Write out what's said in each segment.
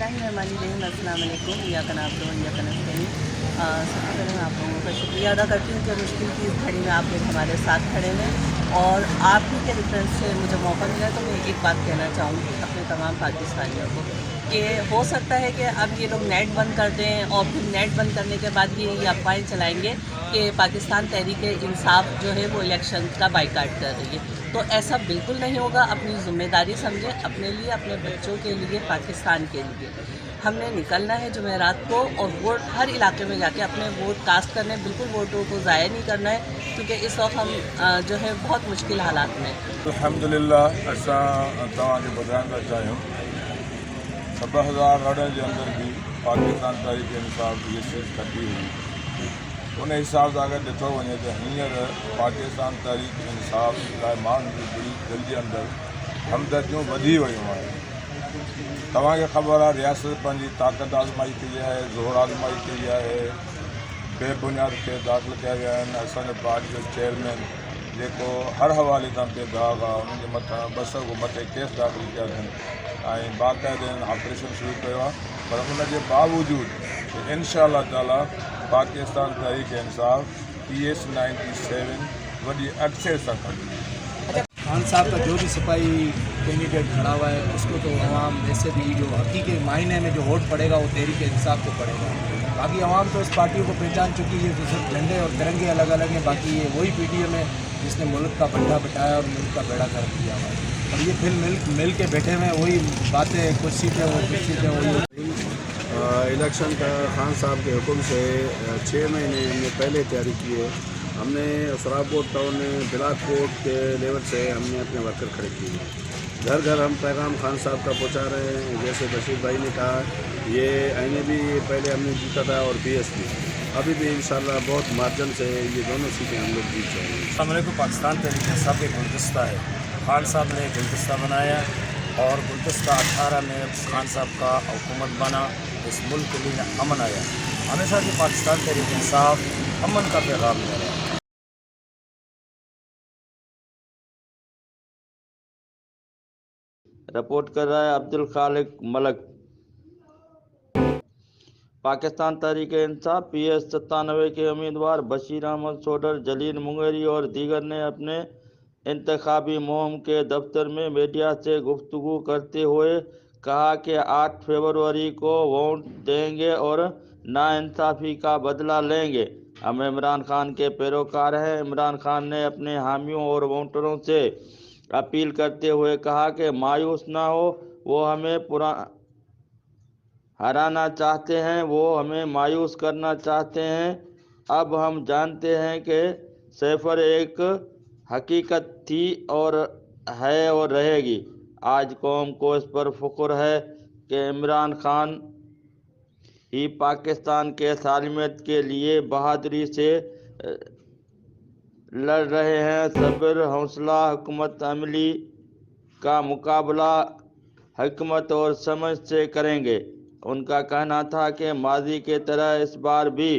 बिस्मिल्लाहिर्रहमानिर्रहीम, अस्सलाम वालेकुम। या कनाब्दो या कनस्तईन। सबसे पहले मैं आप लोगों का शुक्रिया अदा करती हूँ कि मुश्किल की इस घड़ी में आप लोग हमारे साथ खड़े हैं, और आप ही के रेफरेंस से मुझे मौका मिला तो मैं एक बात कहना चाहूँगी अपने तमाम पाकिस्तानियों को कि हो सकता है कि अब ये लोग नेट बंद कर दें और फिर नेट बंद करने के बाद ये अफवाहें चलाएंगे कि पाकिस्तान तहरीक इंसाफ जो है वो इलेक्शन का बाइकाट कर रही है। तो ऐसा बिल्कुल नहीं होगा। अपनी ज़िम्मेदारी समझें, अपने लिए, अपने बच्चों के लिए, पाकिस्तान के लिए हमने निकलना है जुमेरात को, और वोट हर इलाके में जाके अपने वोट कास्ट करने, बिल्कुल वोटों को ज़ाया नहीं करना है, क्योंकि इस वक्त हम जो है बहुत मुश्किल हालात में। अल्हम्दुलिल्लाह असां तव्हांखे ॿुधाइण था चाहियूं 2018 जे अंदर भी पाकिस्तान तहरीक इंसाफ ये सीट खटी हुई। उन हिसाब से अगर ॾिठो वञे तो हींअर पाकिस्तान तहरीक इंसाफ लाइ माण्हुनि जी दिलि जे अंदर हमदर्दियूं वधी वियूं आहिनि। तव्हांखे ख़बर आहे रियासत पंहिंजी ताक़त आज़माई कई आहे, ज़ोर आज़माई कई आहे, बेबुनियाद के दाख़िल कया विया आहिनि। असांजे पार्टी जो चेयरमैन जेको हर हवाले तां बेदाग़ आहे, उनजे मथां 200 खां मथे केस दाख़िल कया अथनि ऐं बाक़ाइदे ऑपरेशन शुरू कयो आहे। पर उनजे बावजूदि इंशाअल्लाह ताला पाकिस्तान तहरीक इंसाफ PS 97 वॾी अक्सर सां खड़ी। खान साहब का जो भी सिपाही कैंडिडेट खड़ा हुआ है उसको तो अवाम वैसे भी जो हकीकी मायने में जो वोट पड़ेगा वो तहरीक इंसाफ को पड़ेगा। बाकी अवाम तो इस पार्टियों को पहचान चुकी है, तो सिर्फ झंडे और तिरंगे अलग अलग हैं। बाकी ये वही PTM है जिसने मुल्क का बंधा बिठाया और मुल्क का बेड़ा गर्क किया हुआ है, और ये फिर मिल के बैठे हुए हैं। वही बातें, कुछ सीटें वो, कुछ सीटें वही। इलेक्शन का खान साहब के हुक्म से 6 महीने हमने पहले तैयारी की है। हमने सराबकोट टाउन बिलाकोट के लेवल से हमने अपने वर्कर खड़े किए हैं। घर घर हम पैगाम खान साहब का पहुंचा रहे हैं। जैसे बशीर भाई ने कहा, ये आईने भी पहले हमने जीता था और PS भी, अभी भी इंशाल्लाह बहुत मार्जिन से ये दोनों सीटें हम लोग जीत जाएंगे। हमारे को पाकिस्तान तहरीक इंसाफ एक गुलदस्ता है। खान साहब ने गुलदस्ता बनाया और गुलदस्ता 18 में खान साहब का हुकूमत बना, इस मुल्क के लिए अमन आया। हमेशा से पाकिस्तान तहरीक इंसाफ अमन का पैगाम दे रहा है। रिपोर्ट कर रहा है अब्दुल खालिक मलक। पाकिस्तान तहरीक इंसाफ PS 97 के उम्मीदवार बशीर अहमद सोडर, जलील मुंगेरी और दीगर ने अपने इंतखाबी मुहिम के दफ्तर में मीडिया से गुफ्तगू करते हुए कहा कि 8 फरवरी को वोट देंगे और नाइंसाफ़ी का बदला लेंगे। हम इमरान खान के पैरोकार हैं। इमरान खान ने अपने हामियों और वोटरों से अपील करते हुए कहा कि मायूस ना हो, वो हमें हराना चाहते हैं, वो हमें मायूस करना चाहते हैं। अब हम जानते हैं कि सैफर एक हकीकत थी और है और रहेगी। आज कौम को इस पर फ़ख्र है कि इमरान खान ही पाकिस्तान के सालमियत के लिए बहादुरी से लड़ रहे हैं। सब्र, हौसला, हुकूमत अमली का मुकाबला हिकमत और समझ से करेंगे। उनका कहना था कि माजी के तरह इस बार भी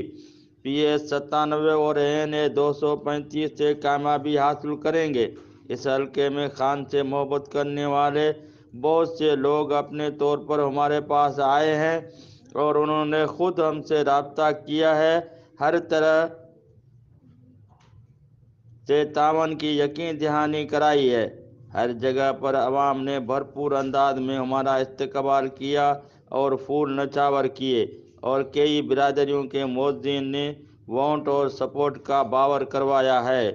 PS 97 और ANA 235 से कामयाबी हासिल करेंगे। इस हल्के में खान से मोहब्बत करने वाले बहुत से लोग अपने तौर पर हमारे पास आए हैं और उन्होंने खुद हमसे रब्ता किया है। हर तरह से तावन की यकीन दहानी कराई है। हर जगह पर अवाम ने भरपूर अंदाज में हमारा इस्तकबाल किया और फूल नचावर किए, और कई बिरादरियों के मुअज्जिन ने वोट और सपोर्ट का बावर करवाया है।